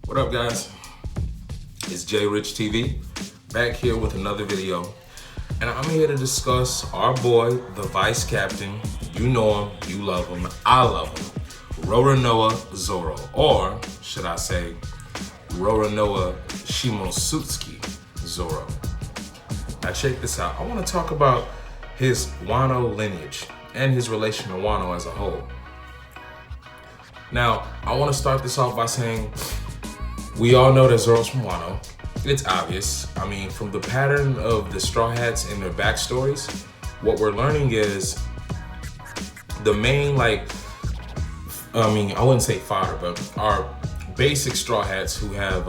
What up, guys? It's J Rich TV back here with another video, and I'm here to discuss our boy, the vice captain. You know him, you love him, I love him, Roronoa Zoro, or should I say, Roronoa Shimosutsuki Zoro. Now check this out. I want to talk about his wano lineage and his relation to wano as a whole. Now, I want to start this off by saying we all know that Zoro's from Wano. It's obvious. I mean, from the pattern of the Straw Hats and their backstories, what we're learning is the main, I wouldn't say fodder, but our basic Straw Hats who have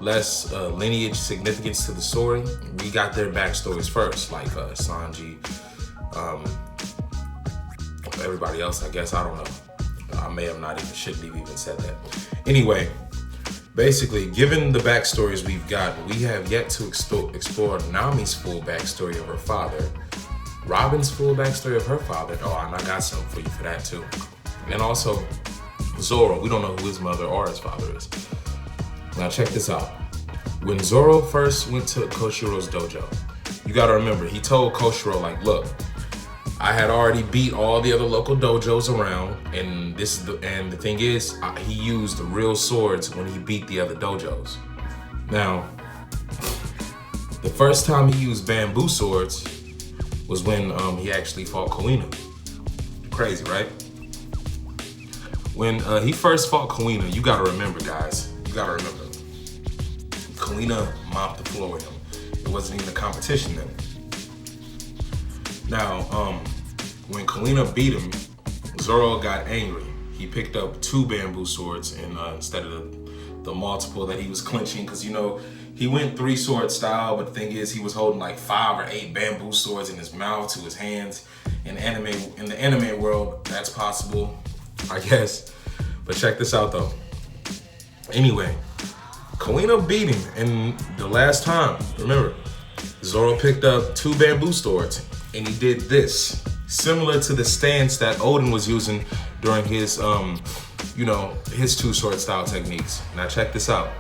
less lineage significance to the story, we got their backstories first, like Sanji, everybody else, I guess, I don't know. I may have shouldn't have even said that. Anyway, basically, given the backstories we've got, we have yet to explore Nami's full backstory of her father, Robin's full backstory of her father. Oh, and I got something for you for that too. And also, Zoro, we don't know who his mother or his father is. Now check this out. When Zoro first went to Koshiro's dojo, you gotta remember, he told Koshiro, like, look, I had already beat all the other local dojos around, and the thing is, he used the real swords when he beat the other dojos. Now, the first time he used bamboo swords was when he actually fought Kuina. Crazy, right? When he first fought Kuina, you gotta remember, guys, Kuina mopped the floor with him. It wasn't even a competition then. Now, when Kuina beat him, Zoro got angry. He picked up 2 bamboo swords and instead of the multiple that he was clenching, because he went 3-sword style, but the thing is, he was holding like 5 or 8 bamboo swords in his mouth to his hands. In the anime world, that's possible, I guess. But check this out though. Anyway, Kuina beat him, and the last time, remember, Zoro picked up 2 bamboo swords. And he did this, similar to the stance that Oden was using during his, his 2-sword style techniques. Now check this out.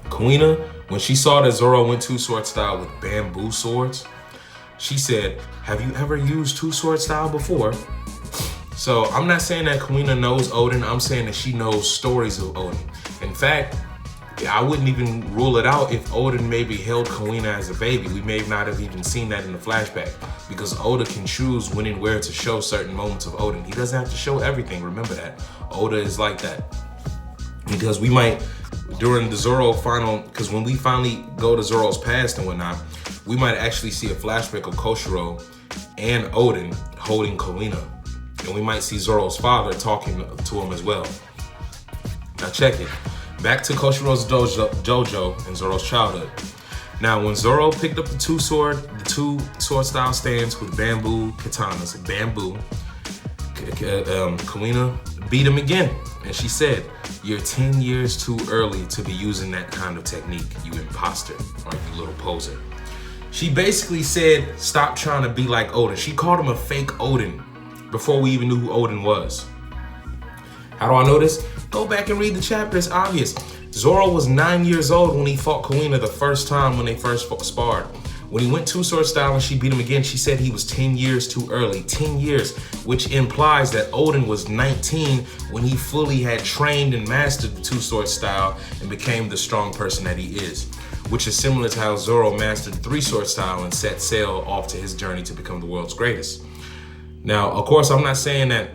Kuina, when she saw that Zoro went 2-sword style with bamboo swords, she said, have you ever used 2-sword style before? So I'm not saying that Kuina knows Oden, I'm saying that she knows stories of Oden. In fact, I wouldn't even rule it out if Oden maybe held Kuina as a baby. We may not have even seen that in the flashback, because Oda can choose when and where to show certain moments of Oden. He doesn't have to show everything, remember that. Oda is like that. Because we might, during the Zoro final, because when we finally go to Zoro's past and whatnot, we might actually see a flashback of Koshiro and Oden holding Kuina. And we might see Zoro's father talking to him as well. Now check it. Back to Koshiro's dojo in Zoro's childhood. Now, when Zoro picked up the 2-sword style stands with bamboo katanas, Kuina beat him again. And she said, you're 10 years too early to be using that kind of technique, you imposter, or you little poser. She basically said, stop trying to be like Oden. She called him a fake Oden before we even knew who Oden was. How do I know this? Go back and read the chapter, it's obvious. Zoro was 9 years old when he fought Kuina the first time when they first sparred. When he went 2-sword style and she beat him again, she said he was 10 years too early. 10 years, which implies that Oden was 19 when he fully had trained and mastered the 2-sword style and became the strong person that he is. Which is similar to how Zoro mastered the 3-sword style and set sail off to his journey to become the world's greatest. Now, of course, I'm not saying that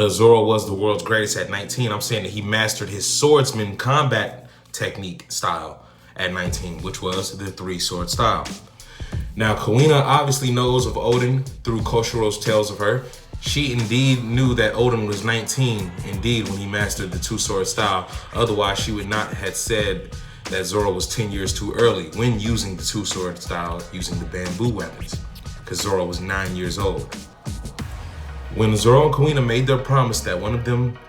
Zoro was the world's greatest at 19. I'm saying that he mastered his swordsman combat technique style at 19, which was the 3-sword style. Now, Kuina obviously knows of Oden through Koshiro's tales of her. She indeed knew that Oden was 19, indeed, when he mastered the 2-sword style. Otherwise, she would not have said that Zoro was 10 years too early when using the 2-sword style, using the bamboo weapons, because Zoro was 9 years old. When Zoro and Kuina made their promise that one of them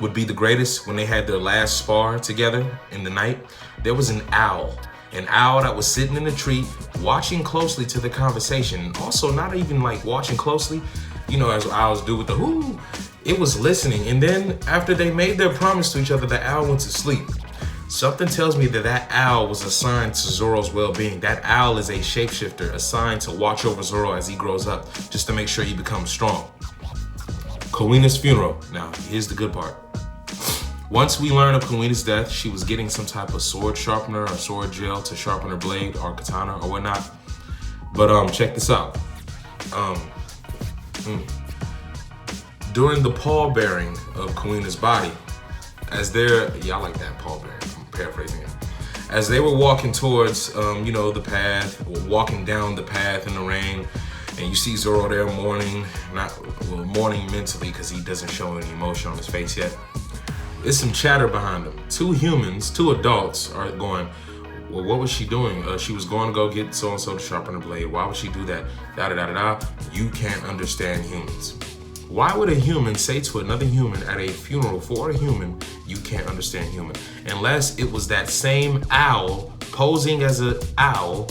would be the greatest when they had their last spar together in the night, there was an owl that was sitting in a tree watching closely to the conversation. Also, not even like watching closely, as owls do with the whoo. It was listening, and then after they made their promise to each other, the owl went to sleep. Something tells me that that owl was assigned to Zoro's well-being. That owl is a shapeshifter assigned to watch over Zoro as he grows up, just to make sure he becomes strong. Kalina's funeral. Now, here's the good part. Once we learn of Kalina's death, she was getting some type of sword sharpener or sword gel to sharpen her blade or katana or whatnot. But check this out. During the pallbearing of Kalina's body, as they're, yeah, I like that pallbearing. I'm paraphrasing it. As they were walking towards, the path, or walking down the path in the rain, and you see Zoro there mourning, mourning mentally because he doesn't show any emotion on his face yet. There's some chatter behind him. Two adults are going, well, what was she doing? She was going to go get so-and-so to sharpen her blade. Why would she do that? Da-da-da-da-da. You can't understand humans. Why would a human say to another human at a funeral for a human, you can't understand human? Unless it was that same owl posing as an owl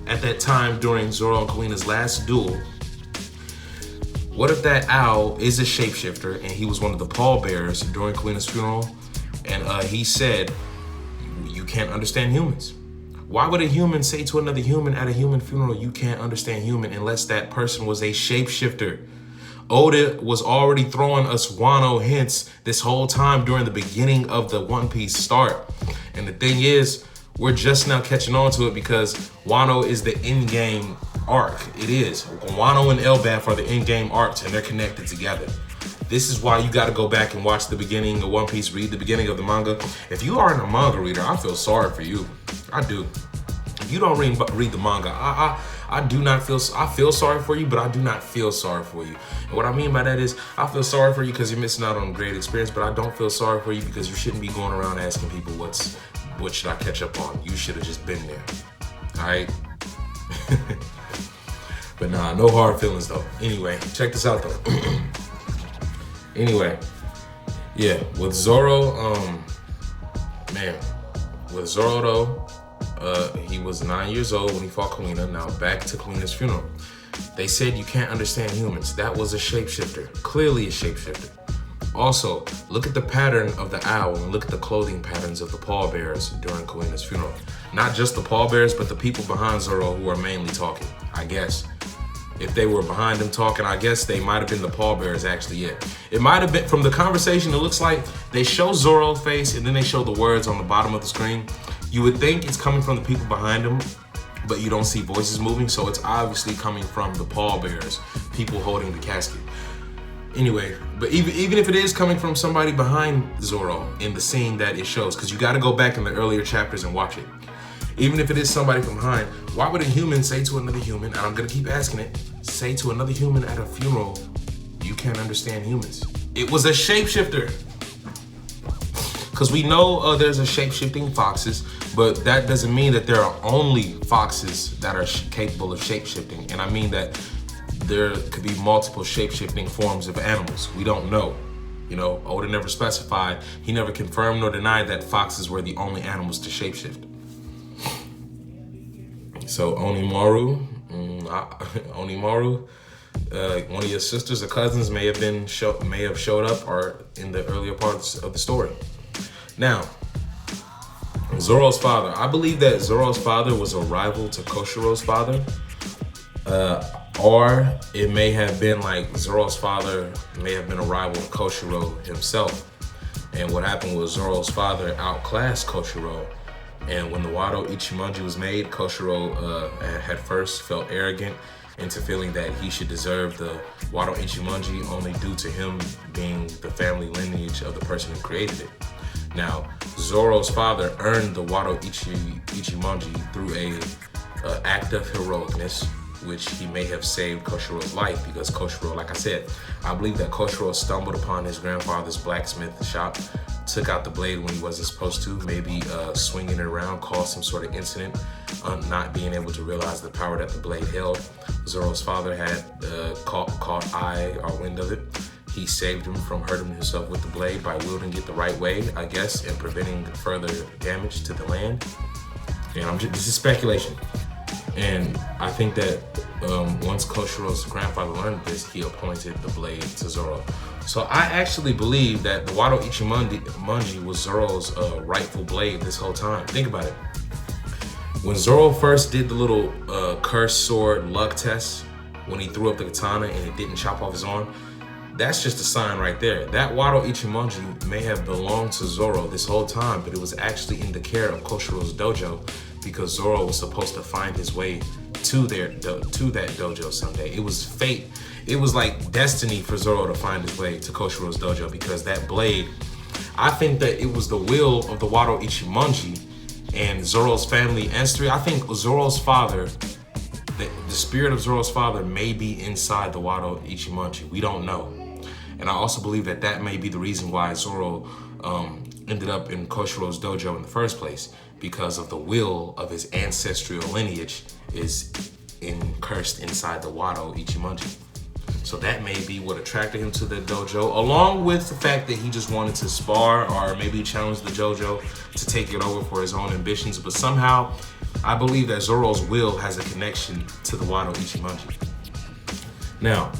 at that time during Zoro and Kalina's last duel. What if that owl is a shapeshifter and he was one of the pallbearers during Kalina's funeral, and he said, you can't understand humans? Why would a human say to another human at a human funeral, you can't understand human, unless that person was a shapeshifter? Oda was already throwing us Wano hints this whole time during the beginning of the One Piece start. And the thing is, we're just now catching on to it because Wano is the in-game arc. It is. Wano and Elbaf are the in-game arcs, and they're connected together. This is why you got to go back and watch the beginning of One Piece, read the beginning of the manga. If you aren't a manga reader, I feel sorry for you. I do. If you don't read the manga, I feel sorry for you, but I do not feel sorry for you. And what I mean by that is, I feel sorry for you because you're missing out on a great experience, but I don't feel sorry for you because you shouldn't be going around asking people what should I catch up on. You should have just been there. All right? But nah, no hard feelings though. Anyway, check this out though. Anyway, yeah, with Zoro, with Zoro though, he was 9 years old when he fought Kalina. Now back to Kalina's funeral. They said you can't understand humans. That was a shapeshifter, clearly a shapeshifter. Also, look at the pattern of the owl and look at the clothing patterns of the pallbearers during Kalina's funeral. Not just the pallbearers, but the people behind Zoro who are mainly talking, I guess. If they were behind him talking, I guess they might have been the pallbearers actually, yeah. It might have been, from the conversation, it looks like they show Zoro's face and then they show the words on the bottom of the screen. You would think it's coming from the people behind him, but you don't see voices moving, so it's obviously coming from the pallbearers, people holding the casket. Anyway, but even if it is coming from somebody behind Zoro in the scene that it shows, because you got to go back in the earlier chapters and watch it. Even if it is somebody from behind, why would a human say to another human, and I'm going to keep asking it, say to another human at a funeral, you can't understand humans? It was a shapeshifter. Because we know there's a shape-shifting foxes, but that doesn't mean that there are only foxes that are capable of shape-shifting. And I mean that there could be multiple shape-shifting forms of animals. We don't know. You know, Oda never specified, he never confirmed nor denied that foxes were the only animals to shapeshift. So Onimaru, one of your sisters or cousins may have showed up or in the earlier parts of the story. Now, Zoro's father. I believe that Zoro's father was a rival to Koshiro's father. Or it may have been like Zoro's father may have been a rival of Koshiro himself. And what happened was Zoro's father outclassed Koshiro. And when the Wado Ichimonji was made, Koshiro had first felt arrogant into feeling that he should deserve the Wado Ichimonji only due to him being the family lineage of the person who created it. Now, Zoro's father earned the Wado Ichimonji through a act of heroicness, which he may have saved Koshiro's life, because Koshiro, like I said, I believe that Koshiro stumbled upon his grandfather's blacksmith shop, took out the blade when he wasn't supposed to, maybe swinging it around, caused some sort of incident, not being able to realize the power that the blade held. Zoro's father had caught eye or wind of it. He saved him from hurting himself with the blade by wielding it the right way, I guess, and preventing further damage to the land. And this is speculation. And I think that once Koshiro's grandfather learned this, he appointed the blade to Zoro. So I actually believe that the Wado Ichimonji was Zoro's rightful blade this whole time. Think about it. When Zoro first did the little cursed sword luck test, when he threw up the katana and it didn't chop off his arm, that's just a sign right there. That Wado Ichimonji may have belonged to Zoro this whole time, but it was actually in the care of Koshiro's dojo because Zoro was supposed to find his way to that dojo someday. It was fate. It was like destiny for Zoro to find his way to Koshiro's dojo because that blade, I think that it was the will of the Wado Ichimonji and Zoro's family ancestry. I think Zoro's father, the spirit of Zoro's father may be inside the Wado Ichimonji. We don't know. And I also believe that that may be the reason why Zoro ended up in Koshiro's dojo in the first place, because of the will of his ancestral lineage is cursed inside the Wado Ichimonji. So that may be what attracted him to the dojo, along with the fact that he just wanted to spar or maybe challenge the dojo to take it over for his own ambitions. But somehow, I believe that Zoro's will has a connection to the Wado Ichimonji. Now,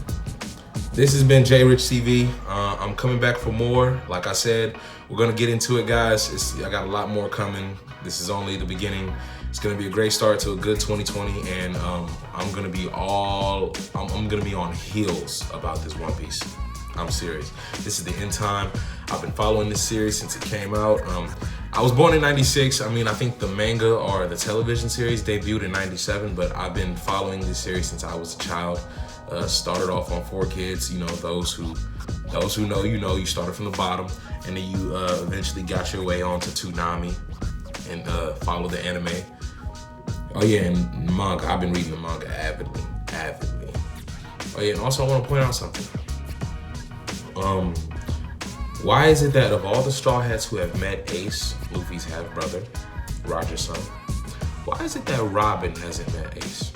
this has been J Rich TV. I'm coming back for more. Like I said, we're gonna get into it, guys. I got a lot more coming. This is only the beginning. It's gonna be a great start to a good 2020, and I'm gonna be on heels about this One Piece. I'm serious. This is the end time. I've been following this series since it came out. I was born in '96. I mean, I think the manga or the television series debuted in '97, but I've been following this series since I was a child. Started off on 4Kids. You know, those who know, you started from the bottom, and then you eventually got your way onto Toonami and followed the anime. Oh yeah, and manga. I've been reading the manga avidly. Oh yeah, and also I want to point out something. Why is it that of all the Straw Hats who have met Ace, Luffy's half-brother, Roger's son, why is it that Robin hasn't met Ace?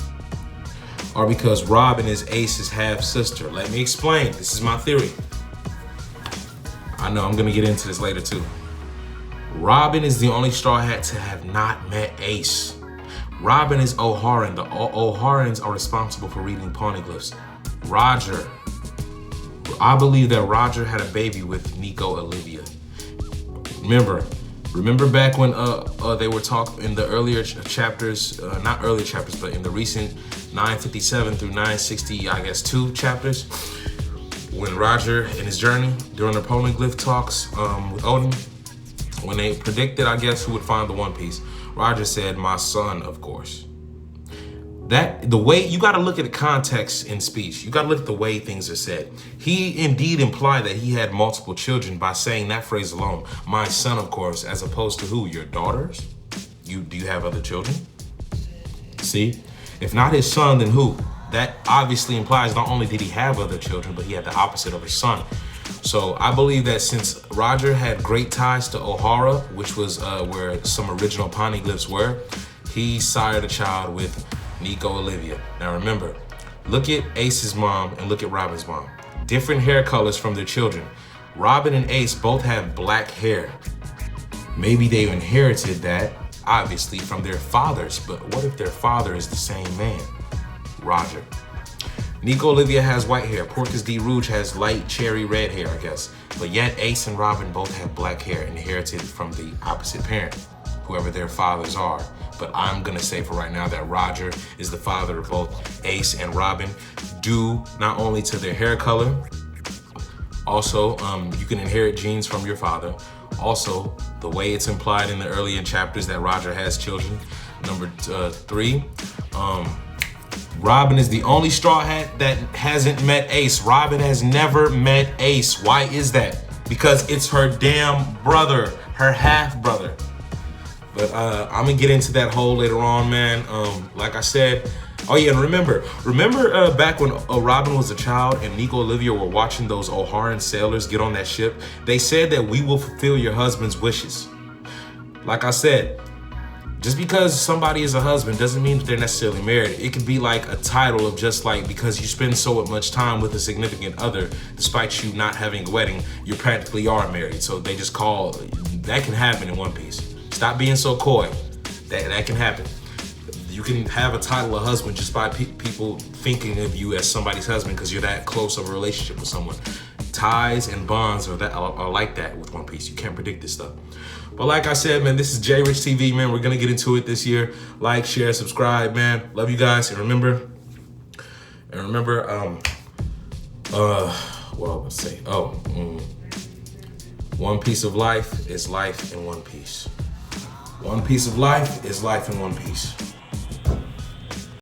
Or because Robin is Ace's half-sister? Let me explain. This is my theory. I know I'm gonna get into this later too. Robin is the only Straw Hat to have not met Ace. Robin is O'Haran. The O'Harans are responsible for reading poneglyphs. Roger. I believe that Roger had a baby with Nico Olivia. Remember back when they were talking in the earlier chapters, not earlier chapters, but in the recent 957 through 960, I guess 2 chapters, when Roger and his journey during the poneglyph talks with Odin, when they predicted, I guess, who would find the One Piece, Roger said, "My son, of course." The way, you gotta look at the context in speech. You gotta look at the way things are said. He indeed implied that he had multiple children by saying that phrase alone, "My son, of course," as opposed to who? Your daughters? Do you have other children? See? If not his son, then who? That obviously implies not only did he have other children, but he had the opposite of his son. So I believe that since Roger had great ties to O'Hara, which was where some original poneglyphs were, he sired a child with Nico Olivia. Now remember, look at Ace's mom and look at Robin's mom. Different hair colors from their children. Robin and Ace both have black hair. Maybe they inherited that, obviously, from their fathers, but what if their father is the same man? Roger. Nico Olivia has white hair. Porcus D. Rouge has light cherry red hair, I guess. But yet Ace and Robin both have black hair inherited from the opposite parent, whoever their fathers are. But I'm gonna say for right now that Roger is the father of both Ace and Robin, due not only to their hair color, also you can inherit genes from your father. Also, the way it's implied in the earlier chapters that Roger has children. Number 3, Robin is the only Straw Hat that hasn't met Ace. Robin has never met Ace. Why is that? Because it's her damn brother, her half brother. But I'm gonna get into that whole later on, man. Like I said, oh yeah, and remember back when Robin was a child and Nico Olivia were watching those O'Haran sailors get on that ship, they said that we will fulfill your husband's wishes. Like I said, just because somebody is a husband doesn't mean that they're necessarily married. It could be like a title of just like, because you spend so much time with a significant other, despite you not having a wedding, you practically are married. So they just call, that can happen in One Piece. Stop being so coy. That can happen. You can have a title of husband just by people thinking of you as somebody's husband because you're that close of a relationship with someone. ties and bonds are like that with One Piece. You can't predict this stuff. But like I said, man, this is J Rich TV, man. We're gonna get into it this year. Like, share, subscribe, man. Love you guys, and remember, let's say, one piece of life is life in one piece. One piece of life is life in one piece.